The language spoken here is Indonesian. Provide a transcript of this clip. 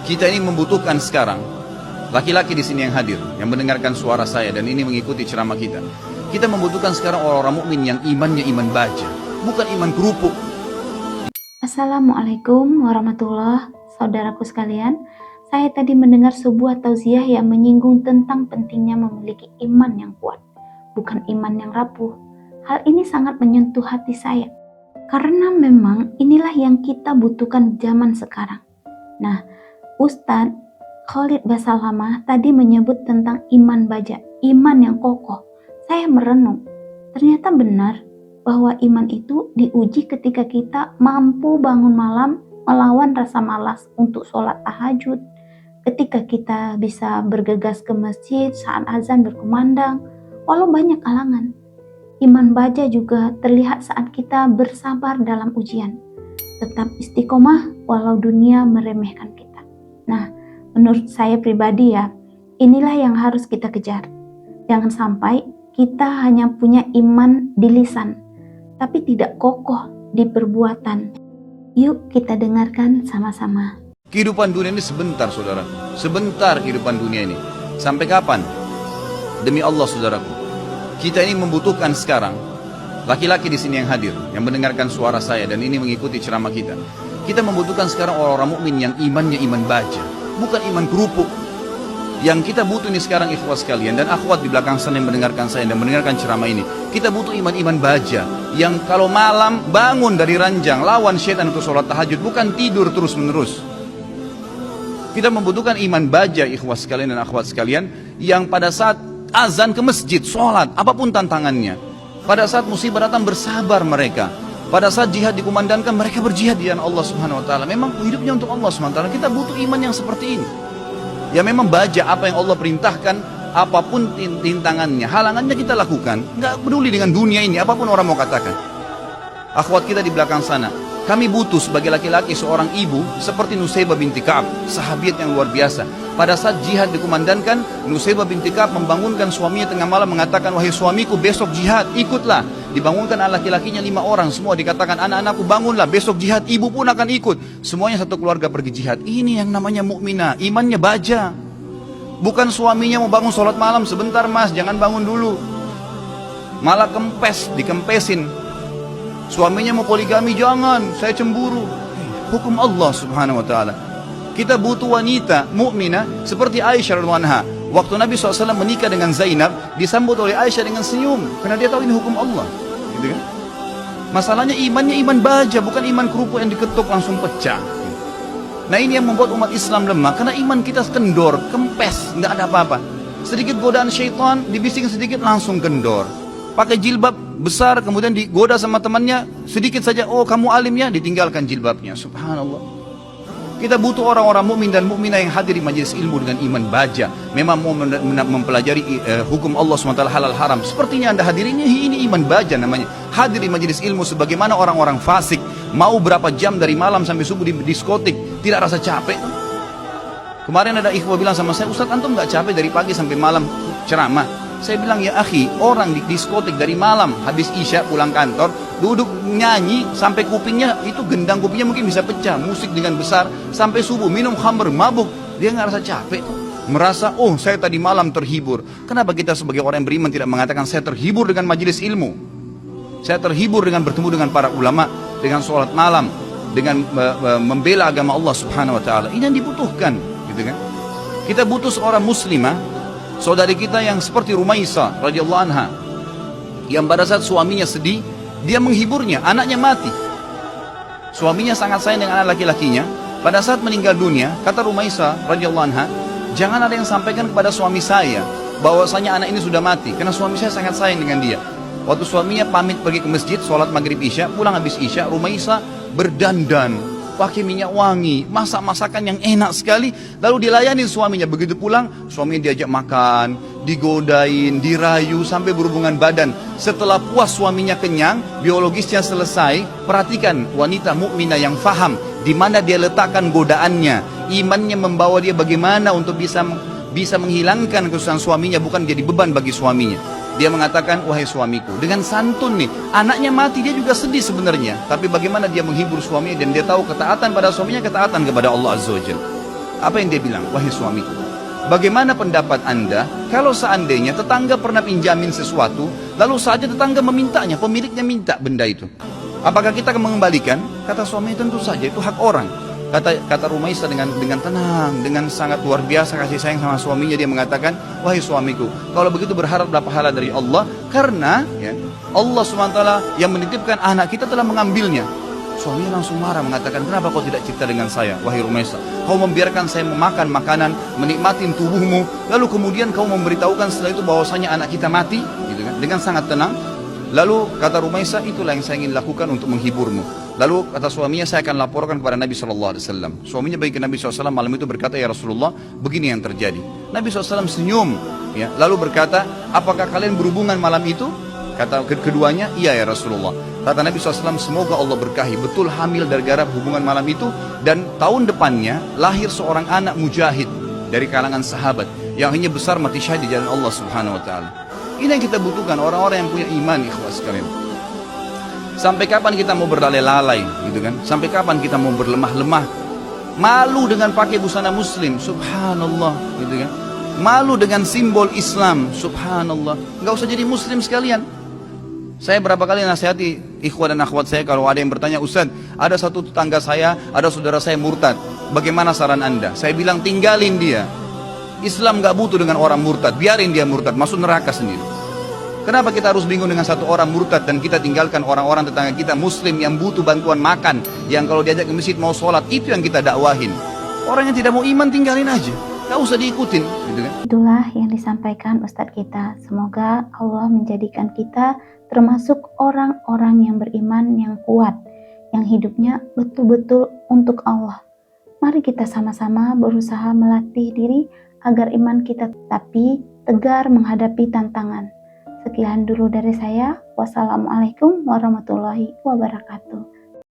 Kita ini membutuhkan sekarang laki-laki di sini yang hadir, yang mendengarkan suara saya dan ini mengikuti ceramah kita. Kita membutuhkan sekarang orang-orang mukmin yang imannya iman baja, bukan iman kerupuk. Assalamualaikum warahmatullahi saudaraku sekalian. Saya tadi mendengar sebuah tausiah yang menyinggung tentang pentingnya memiliki iman yang kuat, bukan iman yang rapuh. Hal ini sangat menyentuh hati saya, karena memang inilah yang kita butuhkan zaman sekarang. Nah, Ustadz Khalid Basalamah tadi menyebut tentang iman baja, iman yang kokoh. Saya merenung, ternyata benar bahwa iman itu diuji ketika kita mampu bangun malam melawan rasa malas untuk sholat tahajud, ketika kita bisa bergegas ke masjid saat azan berkumandang, walau banyak halangan. Iman baja juga terlihat saat kita bersabar dalam ujian, tetap istiqomah walau dunia meremehkan kita. Nah, menurut saya pribadi ya, inilah yang harus kita kejar. Jangan sampai kita hanya punya iman di lisan, tapi tidak kokoh di perbuatan. Yuk kita dengarkan sama-sama. Kehidupan dunia ini sebentar, saudara. Sebentar kehidupan dunia ini. Sampai kapan? Demi Allah, saudaraku, kita ini membutuhkan sekarang laki-laki di sini yang hadir, yang mendengarkan suara saya dan ini mengikuti ceramah kita. Kita membutuhkan sekarang orang-orang mukmin yang imannya iman baja, bukan iman kerupuk. Yang kita butuh ini sekarang ikhwah sekalian dan akhwat di belakang sana yang mendengarkan saya dan mendengarkan ceramah ini. Kita butuh iman-iman baja yang kalau malam bangun dari ranjang lawan syaitan untuk sholat tahajud, bukan tidur terus menerus. Kita membutuhkan iman baja ikhwah sekalian dan akhwat sekalian yang pada saat azan ke masjid, sholat, apapun tantangannya. Pada saat musibah datang bersabar mereka. Pada saat jihad dikumandangkan mereka berjihad di jalan Allah Subhanahu wa taala. Memang hidupnya untuk Allah Subhanahu wa taala. Kita butuh iman yang seperti ini. Ya memang baja apa yang Allah perintahkan, apapun tintangannya, halangannya kita lakukan. Enggak peduli dengan dunia ini, apapun orang mau katakan. Akhwat kita di belakang sana, kami butuh sebagai laki-laki seorang ibu seperti Nusaybah binti Ka'ab, sahabiat yang luar biasa. Pada saat jihad dikumandangkan, Nusaybah binti Ka'ab membangunkan suaminya tengah malam mengatakan, wahai suamiku besok jihad, ikutlah. Dibangunkan anak laki-lakinya 5 orang, semua dikatakan anak-anakku bangunlah, besok jihad, ibu pun akan ikut. Semuanya satu keluarga pergi jihad. Ini yang namanya mukminah, imannya baja. Bukan suaminya mau bangun sholat malam, sebentar mas, jangan bangun dulu. Malah kempes, dikempesin. Suaminya mau poligami, jangan, saya cemburu. Hukum Allah Subhanahu wa taala. Kita butuh wanita mukminah seperti Aisyah radhiyallahu anha. Waktu Nabi SAW menikah dengan Zainab, disambut oleh Aisyah dengan senyum karena dia tahu ini hukum Allah, gitu kan? Masalahnya imannya iman baja, bukan iman kerupuk yang diketuk langsung pecah. Nah ini yang membuat umat Islam lemah, karena iman kita kendor, kempes, nggak ada apa-apa. Sedikit godaan syaitan, dibising sedikit langsung kendor. Pakai jilbab besar, kemudian digoda sama temannya, sedikit saja, oh kamu alim ya, ditinggalkan jilbabnya. Subhanallah. Kita butuh orang-orang mukmin dan mukminah yang hadir di majelis ilmu dengan iman baja. Memang mau mempelajari hukum Allah SWT halal haram. Sepertinya anda hadir ini iman baja namanya. Hadir di majelis ilmu sebagaimana orang-orang fasik. Mau berapa jam dari malam sampai subuh di diskotik, tidak rasa capek. Kemarin ada ikhwah bilang sama saya, Ustaz antum gak capek dari pagi sampai malam ceramah? Saya bilang, ya akhi, orang di diskotik dari malam habis isya pulang kantor, duduk nyanyi sampai kupingnya, itu gendang kupingnya mungkin bisa pecah, musik dengan besar, sampai subuh, minum khamr, mabuk, dia nggak rasa capek tuh. Merasa, oh saya tadi malam terhibur. Kenapa kita sebagai orang yang beriman tidak mengatakan saya terhibur dengan majelis ilmu? Saya terhibur dengan bertemu dengan para ulama, dengan sholat malam, dengan membela agama Allah Subhanahu wa taala. Ini yang dibutuhkan, gitu kan? Kita butuh seorang muslimah, saudari kita yang seperti Rumaisa radhiyallahu anha, yang pada saat suaminya sedih, dia menghiburnya, anaknya mati. Suaminya sangat sayang dengan anak laki-lakinya. Pada saat meninggal dunia, kata Rumaisa radhiyallahu anha, jangan ada yang sampaikan kepada suami saya bahwasanya anak ini sudah mati, karena suami saya sangat sayang dengan dia. Waktu suaminya pamit pergi ke masjid, sholat maghrib isya, pulang habis isya, Rumaisa berdandan, pakai minyak wangi, masak masakan yang enak sekali, lalu dilayani suaminya. Begitu pulang, suaminya diajak makan, digodain, dirayu sampai berhubungan badan. Setelah puas suaminya kenyang, biologisnya selesai, perhatikan wanita mukminah yang faham di mana dia letakkan godaannya, imannya membawa dia bagaimana untuk bisa menghilangkan kesusahan suaminya, bukan jadi beban bagi suaminya. Dia mengatakan, wahai suamiku, dengan santun nih, anaknya mati, dia juga sedih sebenarnya, tapi bagaimana dia menghibur suaminya, dan dia tahu ketaatan pada suaminya, ketaatan kepada Allah Azza wa Jalla. Apa yang dia bilang? Wahai suamiku, bagaimana pendapat Anda kalau seandainya tetangga pernah pinjamin sesuatu, lalu saja tetangga memintanya, pemiliknya minta benda itu? Apakah kita akan mengembalikan? Kata suami, tentu saja, itu hak orang. Kata Rumaisa dengan tenang, dengan sangat luar biasa kasih sayang sama suaminya, dia mengatakan, wahai suamiku, kalau begitu berharaplah pahala dari Allah, karena ya, Allah SWT yang menitipkan anak kita telah mengambilnya. Suaminya langsung marah, mengatakan, kenapa kau tidak cipta dengan saya, wahai Rumaisa? Kau membiarkan saya memakan makanan, menikmati tubuhmu, lalu kemudian kau memberitahukan setelah itu bahwasanya anak kita mati, gitu kan? Dengan sangat tenang. Lalu kata Rumaisa, itulah yang saya ingin lakukan untuk menghiburmu. Lalu kata suaminya, saya akan laporkan kepada Nabi SAW. Suaminya bagi Nabi SAW malam itu berkata, ya Rasulullah, begini yang terjadi. Nabi SAW senyum, ya, lalu berkata, apakah kalian berhubungan malam itu? Kata keduanya, iya ya Rasulullah. Kata Nabi SAW, semoga Allah berkahi, betul hamil gara-gara hubungan malam itu. Dan tahun depannya lahir seorang anak mujahid dari kalangan sahabat yang hanya besar mati syahid di jalan Allah Subhanahu Wa Taala. Ini yang kita butuhkan, orang-orang yang punya iman, ikhwas sekalian. Sampai kapan kita mau berlalai-lalai, gitu kan? Sampai kapan kita mau berlemah-lemah? Malu dengan pakai busana muslim, subhanallah, gitu kan? Malu dengan simbol Islam, subhanallah. Enggak usah jadi muslim sekalian. Saya berapa kali nasihati ikhwan dan akhwat saya, kalau ada yang bertanya, Ustaz, ada satu tetangga saya, ada saudara saya murtad, bagaimana saran Anda? Saya bilang, tinggalin dia. Islam gak butuh dengan orang murtad, biarin dia murtad, masuk neraka sendiri. Kenapa kita harus bingung dengan satu orang murtad dan kita tinggalkan orang-orang tetangga kita muslim yang butuh bantuan makan, yang kalau diajak ke masjid mau sholat, itu yang kita dakwahin. Orang yang tidak mau iman tinggalin aja, gak usah diikutin, gitu kan? Itulah yang disampaikan Ustadz kita. Semoga Allah menjadikan kita termasuk orang-orang yang beriman yang kuat, yang hidupnya betul-betul untuk Allah. Mari kita sama-sama berusaha melatih diri agar iman kita tapi tegar menghadapi tantangan. Sekian dulu dari saya. Wassalamualaikum warahmatullahi wabarakatuh.